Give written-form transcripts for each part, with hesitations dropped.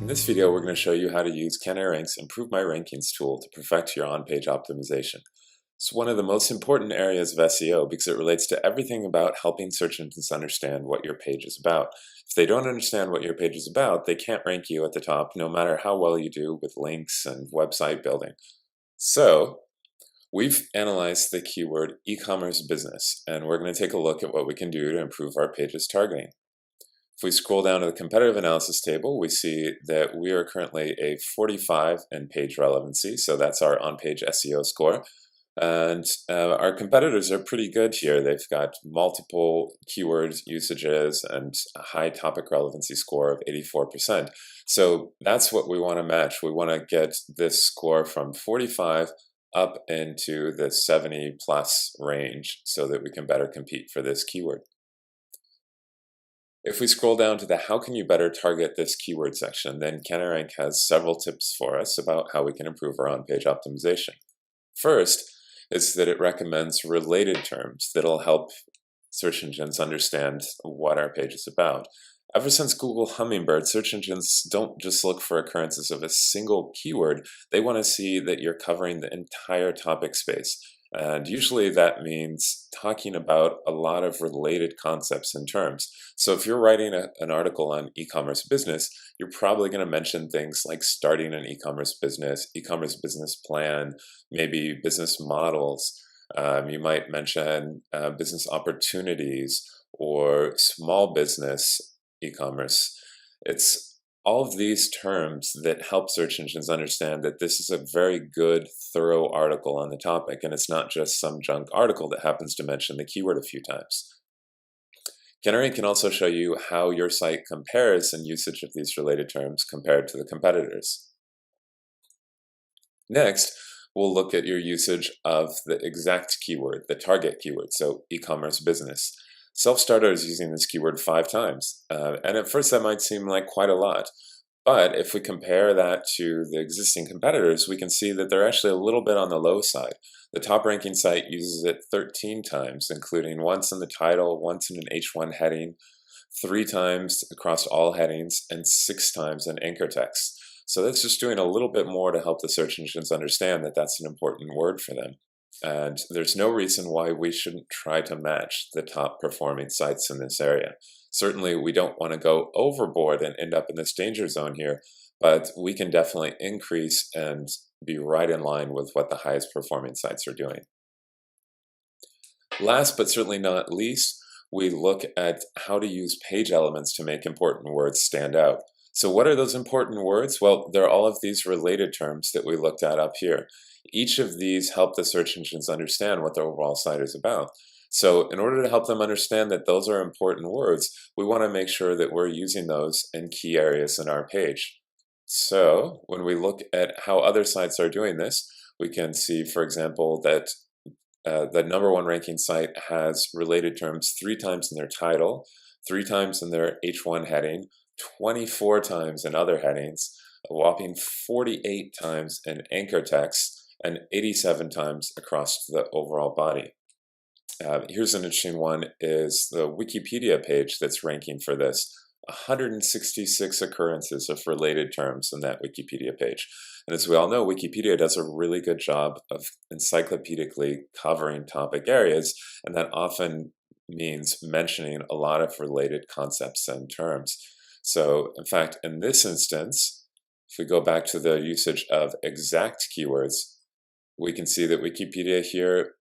In this video, we're going to show you how to use Can I Rank's Improve My Rankings tool to perfect your on-page optimization. It's one of the most important areas of SEO because it relates to everything about helping search engines understand what your page is about. If they don't understand what your page is about, they can't rank you at the top no matter how well you do with links and website building. So, we've analyzed the keyword e-commerce business, and we're going to take a look at what we can do to improve our page's targeting. If we scroll down to the competitive analysis table, we see that we are currently a 45 in page relevancy, so that's our on-page SEO score. And our competitors are pretty good here. They've got multiple keyword usages and a high topic relevancy score of 84%. So that's what we want to match. We want to get this score from 45 up into the 70 plus range so that we can better compete for this keyword. If we scroll down to the how can you better target this keyword section, then Can I Rank has several tips for us about how we can improve our on-page optimization. First is that it recommends related terms that'll help search engines understand what our page is about. Ever since Google Hummingbird, search engines don't just look for occurrences of a single keyword. They want to see that you're covering the entire topic space. And usually that means talking about a lot of related concepts and terms. So if you're writing an article on e-commerce business, you're probably going to mention things like starting an e-commerce business plan, maybe business models. You might mention business opportunities or small business e-commerce. It's all of these terms that help search engines understand that this is a very good, thorough article on the topic, and it's not just some junk article that happens to mention the keyword a few times. Can I Rank can also show you how your site compares in usage of these related terms compared to the competitors. Next, we'll look at your usage of the exact keyword, the target keyword, so e-commerce business. Self-starter is using this keyword 5 times, and at first that might seem like quite a lot, but if we compare that to the existing competitors, we can see that they're actually a little bit on the low side. The top ranking site uses it 13 times, including once in the title, once in an H1 heading, 3 times across all headings, and 6 times in anchor text. So that's just doing a little bit more to help the search engines understand that that's an important word for them. And there's no reason why we shouldn't try to match the top performing sites in this area. Certainly, we don't want to go overboard and end up in this danger zone here, but we can definitely increase and be right in line with what the highest performing sites are doing. Last but certainly not least, we look at how to use page elements to make important words stand out. So what are those important words? Well, there are all of these related terms that we looked at up here. Each of these help the search engines understand what the overall site is about. So in order to help them understand that those are important words, we want to make sure that we're using those in key areas in our page. So when we look at how other sites are doing this, we can see, for example, that the #1 ranking site has related terms 3 times in their title, 3 times in their H1 heading, 24 times in other headings, a whopping 48 times in anchor text, and 87 times across the overall body. Here's an interesting one, is the Wikipedia page that's ranking for this. 166 occurrences of related terms in that Wikipedia page. And as we all know, Wikipedia does a really good job of encyclopedically covering topic areas, and that often means mentioning a lot of related concepts and terms. So, in fact, in this instance, if we go back to the usage of exact keywords, we can see that Wikipedia here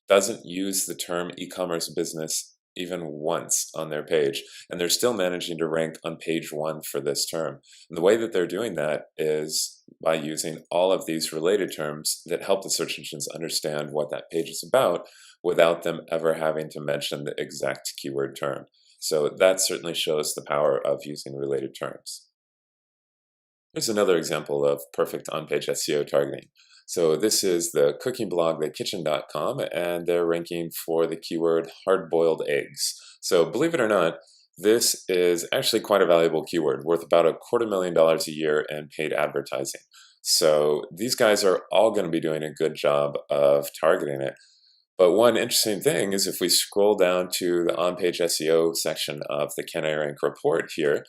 doesn't use the term e-commerce business even once on their page, and they're still managing to rank on page 1 for this term. And the way that they're doing that is by using all of these related terms that help the search engines understand what that page is about without them ever having to mention the exact keyword term. So that certainly shows the power of using related terms. Here's another example of perfect on-page SEO targeting. So this is the cooking blog, thekitchen.com, and they're ranking for the keyword hard-boiled eggs. So believe it or not, this is actually quite a valuable keyword, worth about $250,000 a year in paid advertising. So these guys are all going to be doing a good job of targeting it. But one interesting thing is if we scroll down to the on-page SEO section of the Can I Rank report here,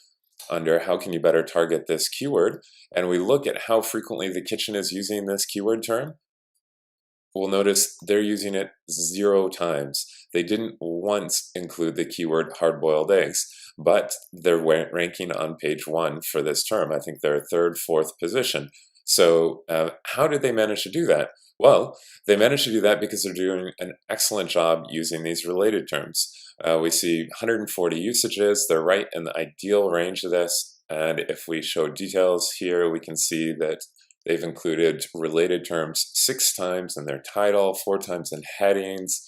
under how can you better target this keyword, and we look at how frequently the kitchen is using this keyword term, we'll notice they're using it 0 times. They didn't once include the keyword hard-boiled eggs, but they're ranking on page 1 for this term. I think they're third, fourth position. So how did they manage to do that? Well, they managed to do that because they're doing an excellent job using these related terms. We see 140 usages. They're right in the ideal range of this. And if we show details here, we can see that they've included related terms 6 times in their title, 4 times in headings,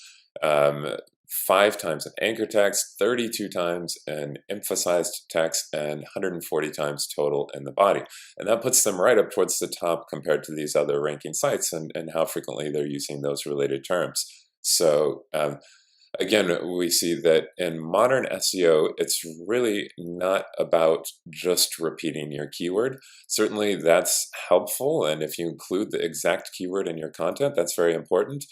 5 times in anchor text, 32 times in emphasized text, and 140 times total in the body. And that puts them right up towards the top compared to these other ranking sites and how frequently they're using those related terms. So again, we see that in modern SEO, it's really not about just repeating your keyword. Certainly that's helpful, and if you include the exact keyword in your content, that's very important.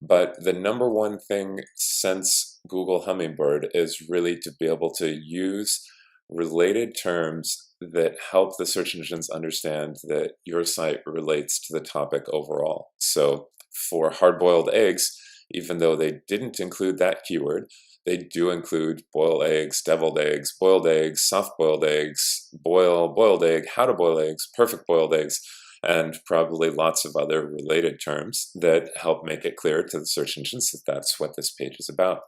But the number one thing since Google Hummingbird is really to be able to use related terms that help the search engines understand that your site relates to the topic overall. So for hard-boiled eggs, even though they didn't include that keyword, they do include boiled eggs, deviled eggs, boiled eggs, soft-boiled eggs, boiled egg, how to boil eggs, perfect boiled eggs, and probably lots of other related terms that help make it clear to the search engines that that's what this page is about.